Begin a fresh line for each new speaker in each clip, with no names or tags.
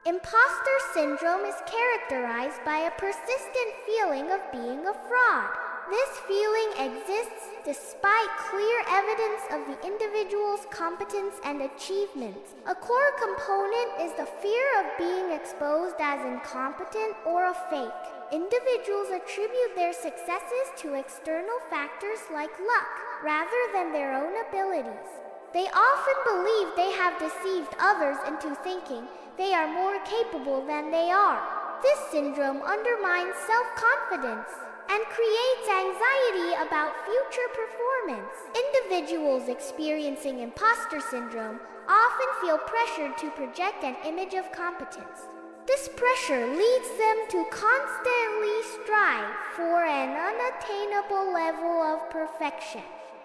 Impostor syndrome is characterized by a persistent feeling of being a fraud. This feeling exists despite clear evidence of the individual's competence and achievements. A core component is the fear of being exposed as incompetent or a fake. Individuals attribute their successes to external factors like luck, rather than their own abilities. They often believe they have deceived others into thinking they are more capable than they are. This syndrome undermines self-confidence and creates anxiety about future performance. Individuals experiencing imposter syndrome often feel pressured to project an image of competence. This pressure leads them to constantly strive for an unattainable level of perfection.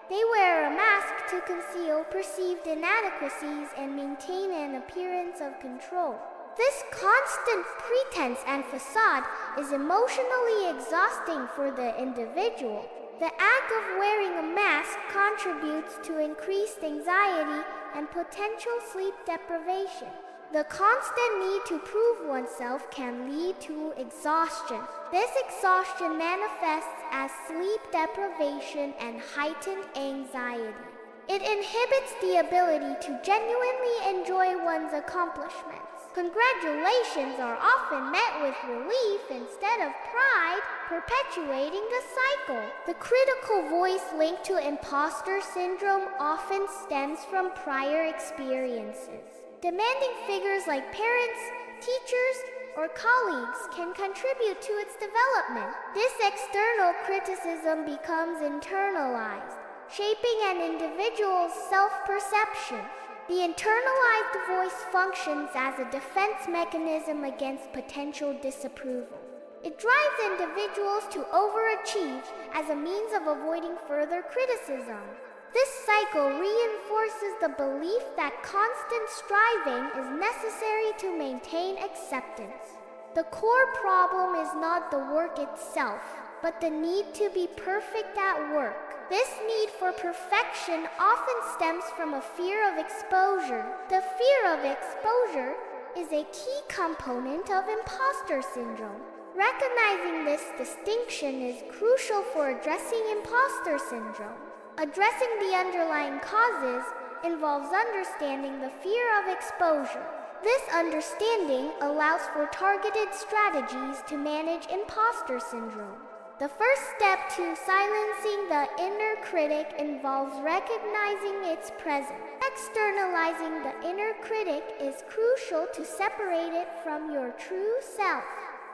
They wear a mask to conceal perceived inadequacies and maintain an appearance of control. This constant pretense and facade is emotionally exhausting for the individual. The act of wearing a mask contributes to increased anxiety and potential sleep deprivation. The constant need to prove oneself can lead to exhaustion. This exhaustion manifests as sleep deprivation and heightened anxiety. It inhibits the ability to genuinely enjoy one's accomplishments. Congratulations are often met with relief instead of pride, perpetuating the cycle. The critical voice linked to imposter syndrome often stems from prior experiences. Demanding figures like parents, teachers, or colleagues can contribute to its development. This external criticism becomes internalized, shaping an individual's self-perception. The internalized voice functions as a defense mechanism against potential disapproval. It drives individuals to overachieve as a means of avoiding further criticism. This cycle reinforces the belief that constant striving is necessary to maintain acceptance. The core problem is not the work itself, but the need to be perfect at work. This need for perfection often stems from a fear of exposure. The fear of exposure is a key component of imposter syndrome. Recognizing this distinction is crucial for addressing imposter syndrome. Addressing the underlying causes involves understanding the fear of exposure. This understanding allows for targeted strategies to manage imposter syndrome. The first step to silencing the inner critic involves recognizing its presence. Externalizing the inner critic is crucial to separate it from your true self.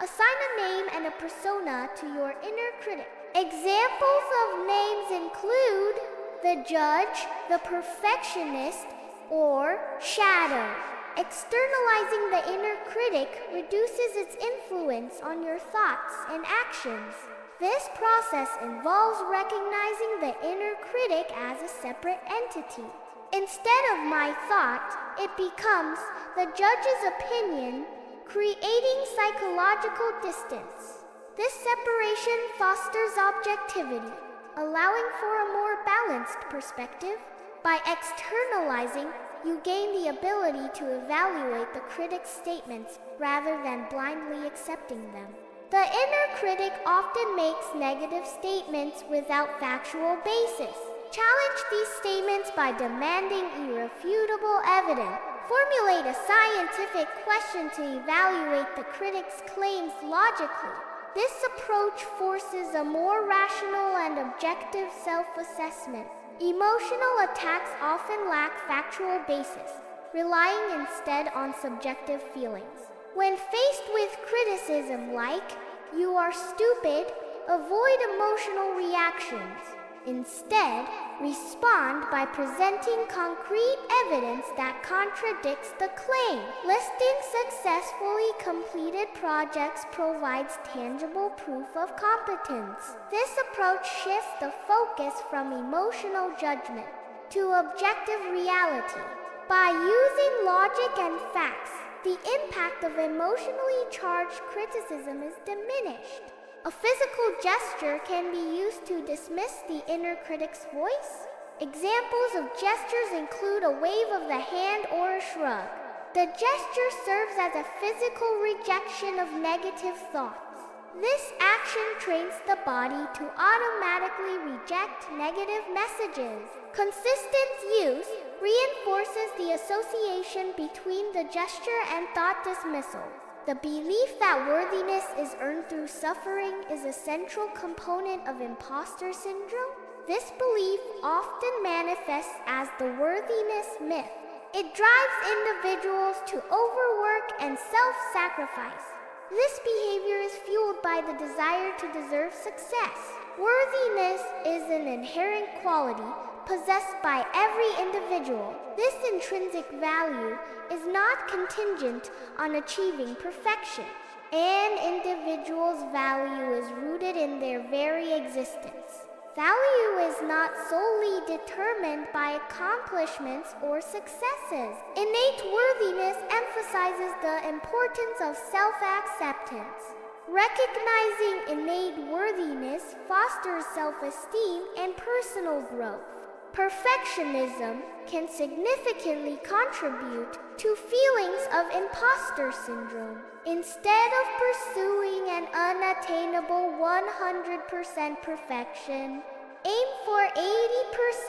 Assign a name and a persona to your inner critic. Examples of names include the judge, the perfectionist, or shadow. Externalizing the inner critic reduces its influence on your thoughts and actions. This process involves recognizing the inner critic as a separate entity. Instead of my thought, it becomes the judge's opinion, creating psychological distance. This separation fosters objectivity, allowing for a more balanced perspective. By externalizing, you gain the ability to evaluate the critic's statements rather than blindly accepting them. The inner critic often makes negative statements without factual basis. Challenge these statements by demanding irrefutable evidence. Formulate a scientific question to evaluate the critic's claims logically. This approach forces a more rational and objective self-assessment. Emotional attacks often lack factual basis, relying instead on subjective feelings. When faced with criticism like, "You are stupid," avoid emotional reactions. Instead, respond by presenting concrete evidence that contradicts the claim. Listing successfully completed projects provides tangible proof of competence. This approach shifts the focus from emotional judgment to objective reality. By using logic and facts, the impact of emotionally charged criticism is diminished. A physical gesture can be used to dismiss the inner critic's voice. Examples of gestures include a wave of the hand or a shrug. The gesture serves as a physical rejection of negative thoughts. This action trains the body to automatically reject negative messages. Consistent use reinforces the association between the gesture and thought dismissal. The belief that worthiness is earned through suffering is a central component of imposter syndrome. This belief often manifests as the worthiness myth. It drives individuals to overwork and self-sacrifice. This behavior is fueled by the desire to deserve success. Worthiness is an inherent quality possessed by every individual. This intrinsic value is not contingent on achieving perfection. An individual's value is rooted in their very existence. Value is not solely determined by accomplishments or successes. Innate worthiness emphasizes the importance of self-acceptance. Recognizing innate worthiness fosters self-esteem and personal growth. Perfectionism can significantly contribute to feelings of imposter syndrome. Instead of pursuing an unattainable 100% perfection, aim for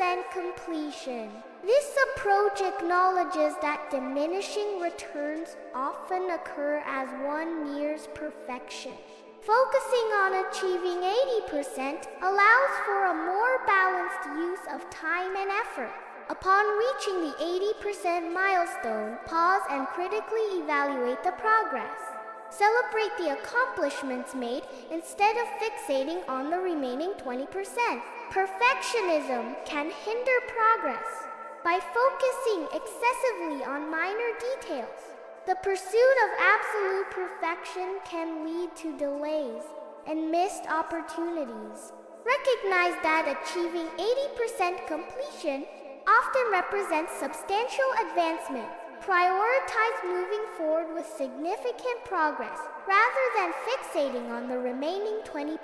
80% completion. This approach acknowledges that diminishing returns often occur as one nears perfection. Focusing on achieving 80% allows for a more balanced use of time and effort. Upon reaching the 80% milestone, pause and critically evaluate the progress. Celebrate the accomplishments made instead of fixating on the remaining 20%. Perfectionism can hinder progress by focusing excessively on minor details. The pursuit of absolute perfection can lead to delays and missed opportunities. Recognize that achieving 80% completion often represents substantial advancement. Prioritize moving forward with significant progress rather than fixating on the remaining 20%.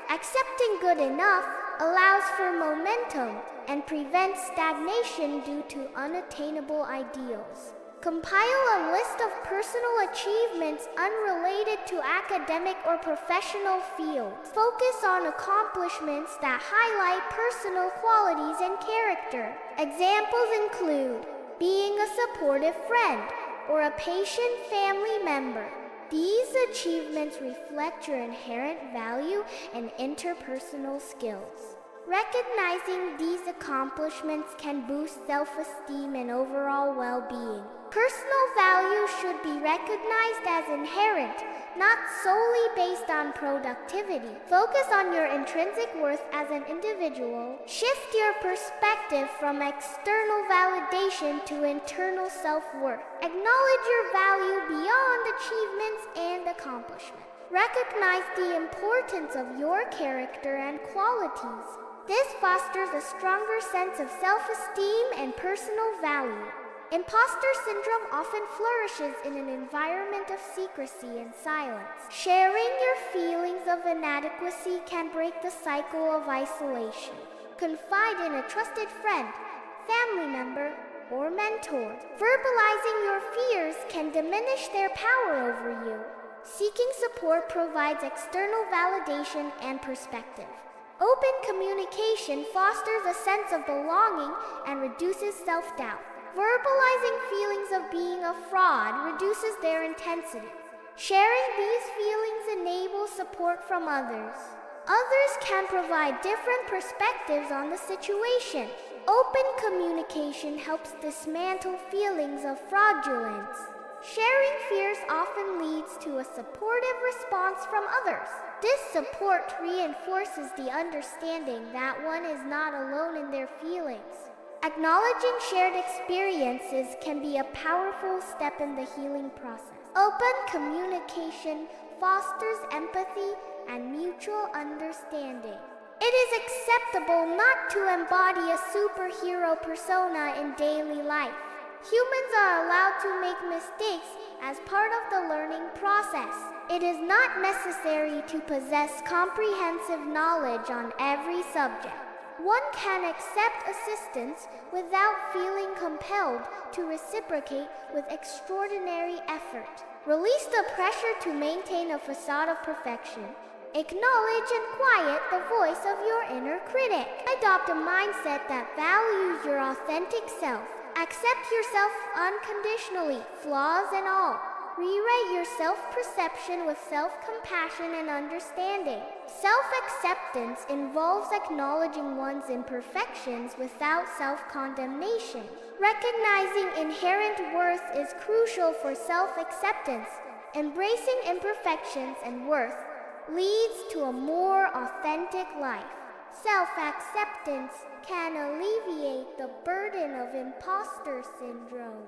Accepting good enough allows for momentum and prevents stagnation due to unattainable ideals. Compile a list of personal achievements unrelated to academic or professional fields. Focus on accomplishments that highlight personal qualities and character. Examples include being a supportive friend or a patient family member. These achievements reflect your inherent value and interpersonal skills. Recognizing these accomplishments can boost self-esteem and overall well-being. Personal value should be recognized as inherent, not solely based on productivity. Focus on your intrinsic worth as an individual. Shift your perspective from external validation to internal self-worth. Acknowledge your value beyond achievements and accomplishments. Recognize the importance of your character and qualities. This fosters a stronger sense of self-esteem and personal value. Imposter syndrome often flourishes in an environment of secrecy and silence. Sharing your feelings of inadequacy can break the cycle of isolation. Confide in a trusted friend, family member, or mentor. Verbalizing your fears can diminish their power over you. Seeking support provides external validation and perspective. Open communication fosters a sense of belonging and reduces self-doubt. Verbalizing feelings of being a fraud reduces their intensity. Sharing these feelings enables support from others. Others can provide different perspectives on the situation. Open communication helps dismantle feelings of fraudulence. Sharing fears often leads to a supportive response from others. This support reinforces the understanding that one is not alone in their feelings. Acknowledging shared experiences can be a powerful step in the healing process. Open communication fosters empathy and mutual understanding. It is acceptable not to embody a superhero persona in daily life. Humans are allowed to make mistakes as part of the learning process. It is not necessary to possess comprehensive knowledge on every subject. One can accept assistance without feeling compelled to reciprocate with extraordinary effort. Release the pressure to maintain a facade of perfection. Acknowledge and quiet the voice of your inner critic. Adopt a mindset that values your authentic self. Accept yourself unconditionally, flaws and all. Rewrite your self-perception with self-compassion and understanding. Self-acceptance involves acknowledging one's imperfections without self-condemnation. Recognizing inherent worth is crucial for self-acceptance. Embracing imperfections and worth leads to a more authentic life. Self-acceptance can alleviate the burden of imposter syndrome.